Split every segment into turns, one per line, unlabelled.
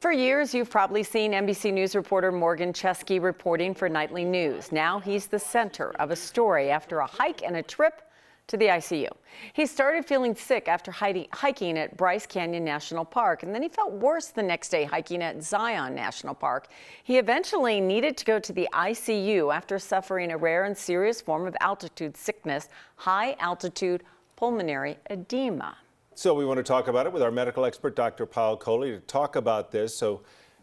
For years, you've probably seen NBC News reporter Morgan Chesky reporting for Nightly News. Now he's the center of a story after a hike and a trip to the ICU. He started feeling sick after hiking at Bryce Canyon National Park, and then he felt worse the next day hiking at Zion National Park. He eventually needed to go to the ICU after suffering a rare and serious form of altitude sickness, high-altitude pulmonary edema.
So we want to talk about it with our medical expert, Dr. Paul Coley, to talk about this. So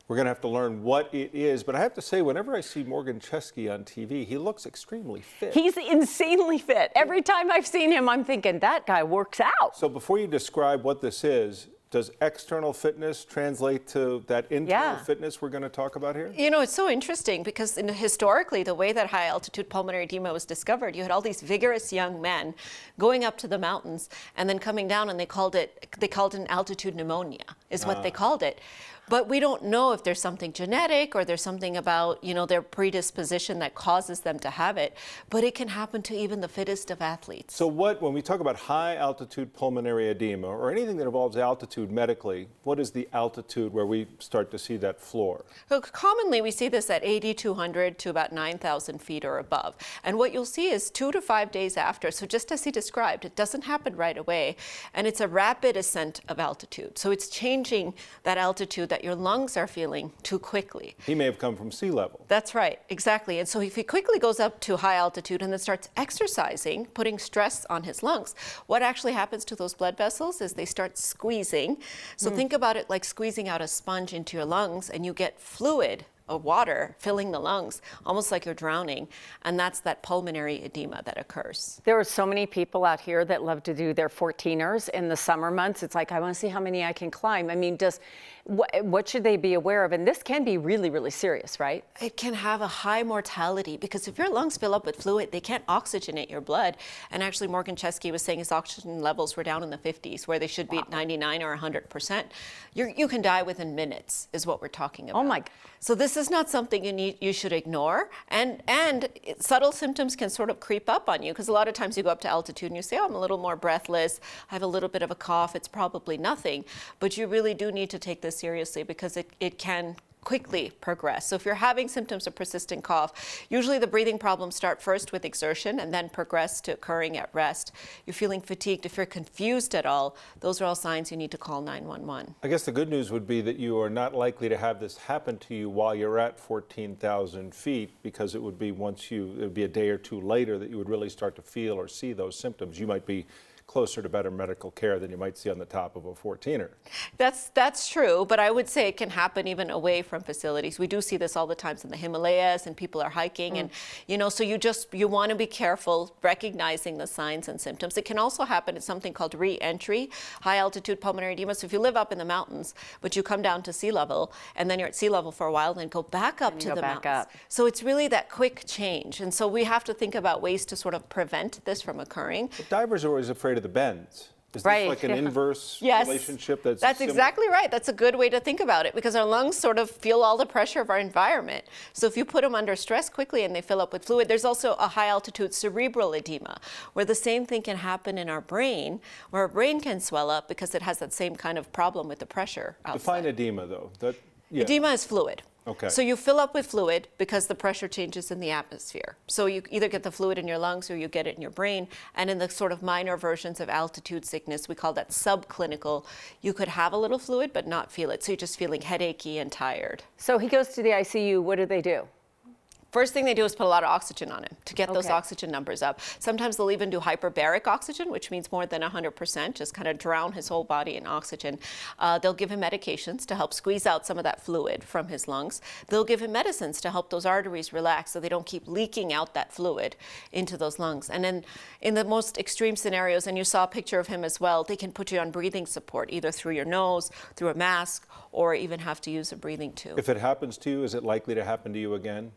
we're going to have to learn what it is. But I have to say, whenever I see Morgan Chesky on TV, he looks extremely fit.
He's insanely fit. Every time I've seen him, I'm thinking, that guy works out.
So before you describe what this is, does external fitness translate to that internal fitness we're going to talk about here?
You know, it's so interesting because historically, the way that high altitude pulmonary edema was discovered, you had all these vigorous young men going up to the mountains and then coming down, and they called it an altitude pneumonia, is what they called it. But we don't know if there's something genetic or there's something about, their predisposition that causes them to have it. But it can happen to even the fittest of athletes.
So when we talk about high altitude pulmonary edema or anything that involves altitude medically, what is the altitude where we start to see that floor?
So commonly we see this at 8,200 to about 9,000 feet or above. And what you'll see is 2 to 5 days after. So just as he described, it doesn't happen right away. And it's a rapid ascent of altitude. So it's changing that altitude that your lungs are feeling too quickly.
He may have come from sea level.
That's right, exactly. And so if he quickly goes up to high altitude and then starts exercising, putting stress on his lungs, what actually happens to those blood vessels is they start squeezing. So think about it like squeezing out a sponge into your lungs, and you get fluid of water filling the lungs, almost like you're drowning, and that's that pulmonary edema that occurs.
There are so many people out here that love to do their 14ers in the summer months. It's like, I want to see how many I can climb. I mean, what should they be aware of? And this can be really, really serious, right?
It can have a high mortality because if your lungs fill up with fluid, they can't oxygenate your blood. And actually, Morgan Chesky was saying his oxygen levels were down in the 50s, where they should be at 99 or 100%. You can die within minutes, is what we're talking about.
Oh my God.
So this is not something you should ignore. And subtle symptoms can sort of creep up on you, because a lot of times you go up to altitude and you say, oh, I'm a little more breathless, I have a little bit of a cough, it's probably nothing. But you really do need to take this seriously, because it can quickly progress. So if you're having symptoms of persistent cough, usually the breathing problems start first with exertion and then progress to occurring at rest. You're feeling fatigued. If you're confused at all, those are all signs you need to call 911.
I guess the good news would be that you are not likely to have this happen to you while you're at 14,000 feet, because it would be a day or two later that you would really start to feel or see those symptoms. You might be closer to better medical care than you might see on the top of a 14er.
That's true, but I would say it can happen even away from facilities. We do see this all the time in the Himalayas, and people are hiking, and so you want to be careful recognizing the signs and symptoms. It can also happen at something called re-entry, high altitude pulmonary edema. So if you live up in the mountains, but you come down to sea level, and then you're at sea level for a while, then go back up to the mountains. So it's really that quick change, and so we have to think about ways to sort of prevent this from occurring.
But divers are always afraid of the bends. Is this like an inverse relationship? That's
exactly right. That's a good way to think about it, because our lungs sort of feel all the pressure of our environment. So if you put them under stress quickly and they fill up with fluid, there's also a high altitude cerebral edema, where the same thing can happen in our brain, where our brain can swell up because it has that same kind of problem with the pressure outside.
Define edema, though.
Edema is fluid.
Okay.
So you fill up with fluid because the pressure changes in the atmosphere. So you either get the fluid in your lungs or you get it in your brain. And in the sort of minor versions of altitude sickness, we call that subclinical. You could have a little fluid but not feel it. So you're just feeling headachy and tired.
So he goes to the ICU. What do they do?
First thing they do is put a lot of oxygen on him to get those oxygen numbers up. Sometimes they'll even do hyperbaric oxygen, which means more than 100%, just kind of drown his whole body in oxygen. They'll give him medications to help squeeze out some of that fluid from his lungs. They'll give him medicines to help those arteries relax so they don't keep leaking out that fluid into those lungs. And then in the most extreme scenarios, and you saw a picture of him as well, they can put you on breathing support, either through your nose, through a mask, or even have to use a breathing tube.
If it happens to you, is it likely to happen to you again?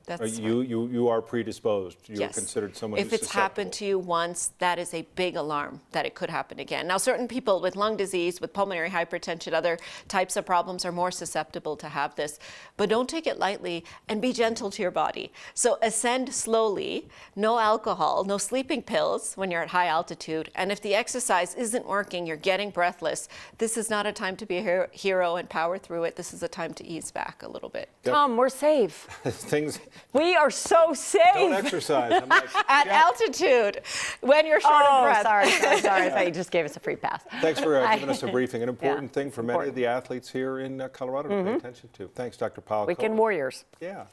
you are predisposed. You're
Yes.
considered someone
If
who's
it's happened to you once, that is a big alarm that it could happen again. Now, certain people with lung disease, with pulmonary hypertension, other types of problems are more susceptible to have this. But don't take it lightly and be gentle to your body. So ascend slowly, no alcohol, no sleeping pills when you're at high altitude. And if the exercise isn't working, you're getting breathless, this is not a time to be a hero and power through it. This is a time to ease back a little bit.
Tom, we're safe.
Things
We are so safe.
don't exercise. I'm like,
At
yeah.
altitude, when you're short of breath.
Sorry. I thought you just gave us a free pass.
Thanks for giving us a briefing. An important thing for many of
important.
the athletes here in Colorado to pay attention to. Thanks, Dr. Powell.
Weekend warriors.
Yeah.